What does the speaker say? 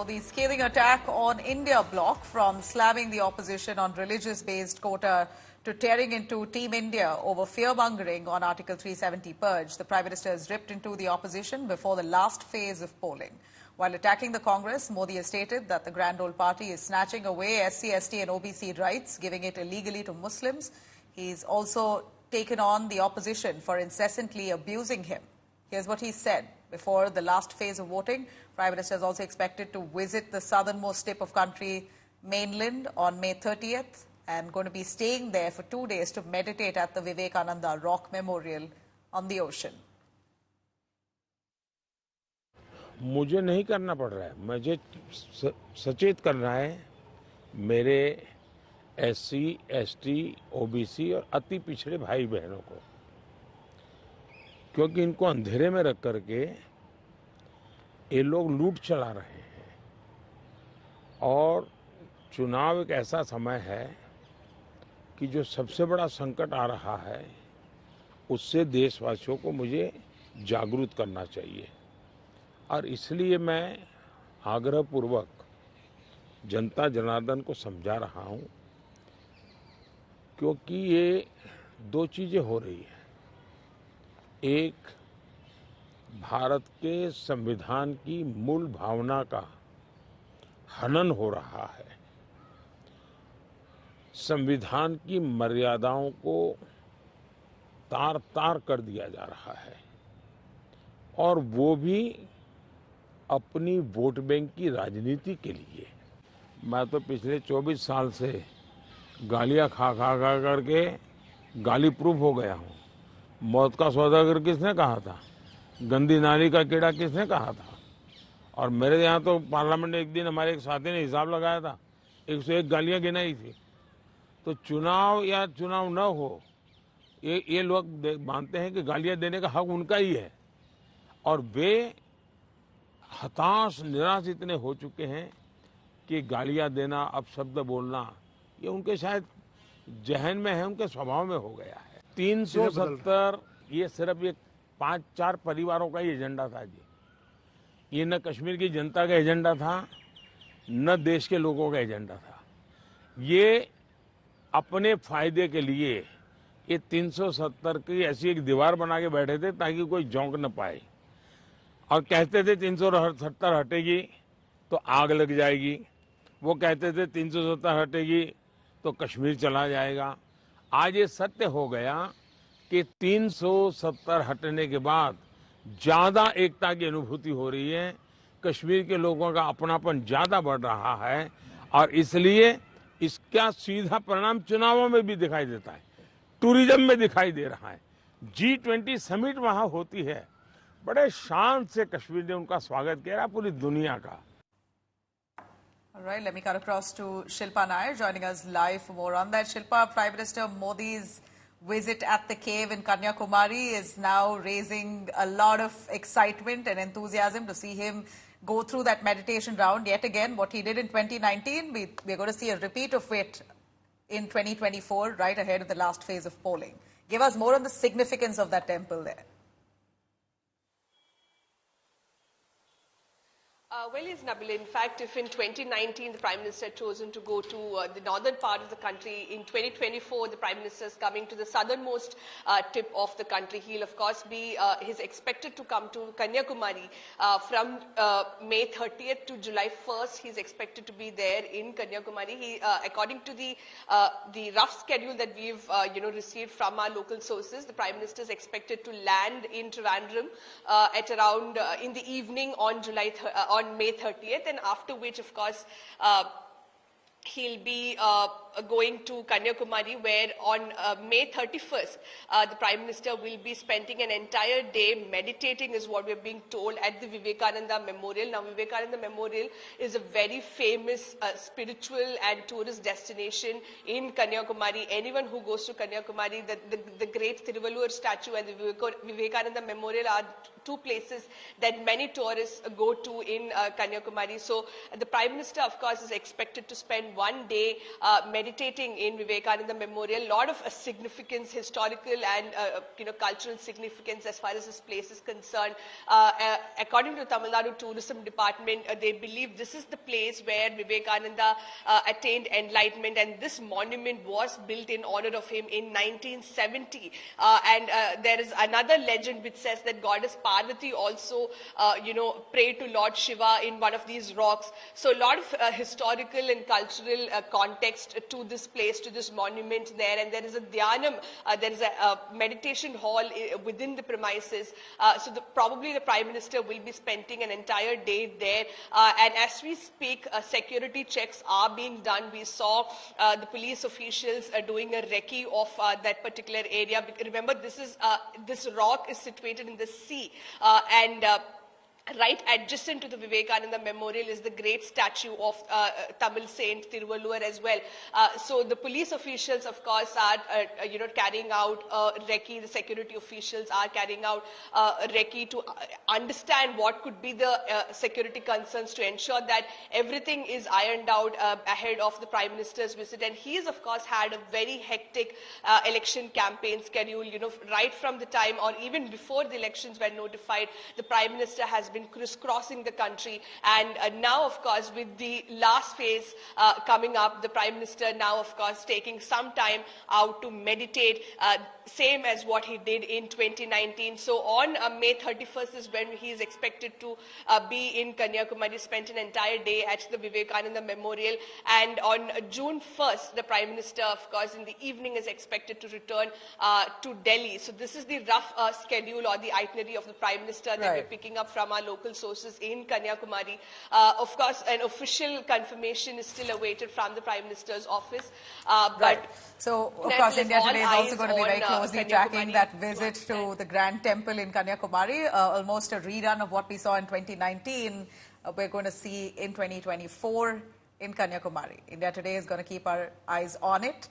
the scathing attack on India bloc, from slamming the opposition on religious-based quota to tearing into Team India over fear-mongering on Article 370 purge. The Prime Minister has ripped into the opposition before the last phase of polling. While attacking the Congress, Modi has stated that the Grand Old Party is snatching away SC, ST and OBC rights, giving it illegally to Muslims. He's also taken on the opposition for incessantly abusing him. Here's what he said before the last phase of voting. Prime Minister is also expected to visit the southernmost tip of country, mainland, on May 30th, and going to be staying there for 2 days to meditate at the Vivekananda Rock Memorial on the ocean. मुझे नहीं करना पड़ रहा है, मुझे सचेत करना है मेरे SC, ST, OBC और अति पिछड़े भाई बहनों को, क्योंकि इनको अंधेरे में रख करके ये लोग लूट चला रहे हैं। और चुनाव एक ऐसा समय है कि जो सबसे बड़ा संकट आ रहा है, उससे देशवासियों को मुझे जागरूक करना चाहिए। और इसलिए मैं आग्रहपूर्वक जनता जनार्दन को समझा रहा हूं, क्योंकि ये दो चीजें हो रही हैं। एक, भारत के संविधान की मूल भावना का हनन हो रहा है, संविधान की मर्यादाओं को तार तार कर दिया जा रहा है, और वो भी अपनी वोट बैंक की राजनीति के लिए। मैं तो पिछले 24 साल से गालियां खा करके गाली प्रूफ हो गया हूं। मौत का सौदागर किसने कहा था? गंदी नाली का कीड़ा किसने कहा था? और मेरे यहाँ तो पार्लियामेंट में एक दिन हमारे एक साथी ने हिसाब लगाया था, 101 गालियां गिनाई थी। तो चुनाव या चुनाव न हो, ये लोग मानते हैं कि गालियां देने का हक उनका ही है, और वे हताश निराश इतने हो चुके हैं कि गालियां देना, अपशब्द बोलना, ये उनके शायद जहन में है, उनके स्वभाव में हो गया है। 370 ये सिर्फ एक 5-4 परिवारों का ही एजेंडा था जी। ये न कश्मीर की जनता का एजेंडा था, न देश के लोगों का एजेंडा था। ये अपने फायदे के लिए ये 370 की ऐसी एक दीवार बना के बैठे थे ताकि कोई झोंक न पाए, और कहते थे 370 हटेगी तो आग लग जाएगी। वो कहते थे 370 हटेगी तो कश्मीर चला जाएगा। आज ये सत्य हो गया कि 370 हटने के बाद ज्यादा एकता की अनुभूति हो रही है, कश्मीर के लोगों का अपनापन ज्यादा बढ़ रहा है, और इसलिए इसका सीधा परिणाम चुनावों में भी दिखाई देता है, टूरिज्म में दिखाई दे रहा है। G20 समिट वहां होती है, बड़े शान से कश्मीर ने उनका स्वागत किया, पूरी दुनिया का। All right, let me cut across to Shilpa Nair, joining us live for more on that. Shilpa, Prime Minister Modi's visit at the cave in Kanyakumari is now raising a lot of excitement and enthusiasm to see him go through that meditation round yet again. What he did in 2019, we're going to see a repeat of it in 2024, right ahead of the last phase of polling. Give us more on the significance of that temple there. Well, yes, Nabil. In fact, if in 2019 the Prime Minister had chosen to go to the northern part of the country, in 2024 the Prime Minister is coming to the southernmost tip of the country. He'll of course be, he's expected to come to Kanyakumari from May 30th to July 1st. He's expected to be there in Kanyakumari. He, according to the rough schedule that we've received from our local sources, the Prime Minister is expected to land in Trivandrum at around in the evening on on May 30th, and after which, of course, he'll be going to Kanyakumari, where on May 31st, the Prime Minister will be spending an entire day meditating, is what we're being told, at the Vivekananda Memorial. Now, Vivekananda Memorial is a very famous spiritual and tourist destination in Kanyakumari. Anyone who goes to Kanyakumari, the great Thiruvalur statue and the Vivekananda Memorial are two places that many tourists go to in Kanyakumari. So, the Prime Minister, of course, is expected to spend one day meditating meditating in Vivekananda Memorial. A lot of significance, historical and cultural significance as far as this place is concerned. According to Tamil Nadu Tourism Department, they believe this is the place where Vivekananda attained enlightenment, and this monument was built in honor of him in 1970. There is another legend which says that goddess Parvati also, prayed to Lord Shiva in one of these rocks. So a lot of historical and cultural context to this place, to this monument there. And there is a dhyanam, there is a meditation hall within the premises. So probably the Prime Minister will be spending an entire day there. And as we speak, security checks are being done. We saw the police officials doing a recce of that particular area. Remember, this rock is situated in the sea, right adjacent to the Vivekananda Memorial is the great statue of Tamil saint Thiruvalluvar as well. So the police officials, of course, are carrying out recce. The security officials are carrying out recce to understand what could be the security concerns, to ensure that everything is ironed out ahead of the Prime Minister's visit. And he has, of course, had a very hectic election campaign schedule. Right from the time, or even before the elections were notified, the Prime Minister has been crisscrossing the country, and now, of course, with the last phase coming up, the Prime Minister now, of course, taking some time out to meditate, same as what he did in 2019. So on May 31st is when he is expected to be in Kanyakumari, spent an entire day at the Vivekananda Memorial, and on June 1st, the Prime Minister, of course, in the evening is expected to return to Delhi. So this is the rough schedule or the itinerary of the Prime Minister that we're picking up from our local sources in Kanyakumari. Of course, an official confirmation is still awaited from the Prime Minister's office. So, of course, India Today is also going to be very closely tracking that visit to the Grand Temple in Kanyakumari, almost a rerun of what we saw in 2019. We're going to see in 2024 in Kanyakumari. India Today is going to keep our eyes on it.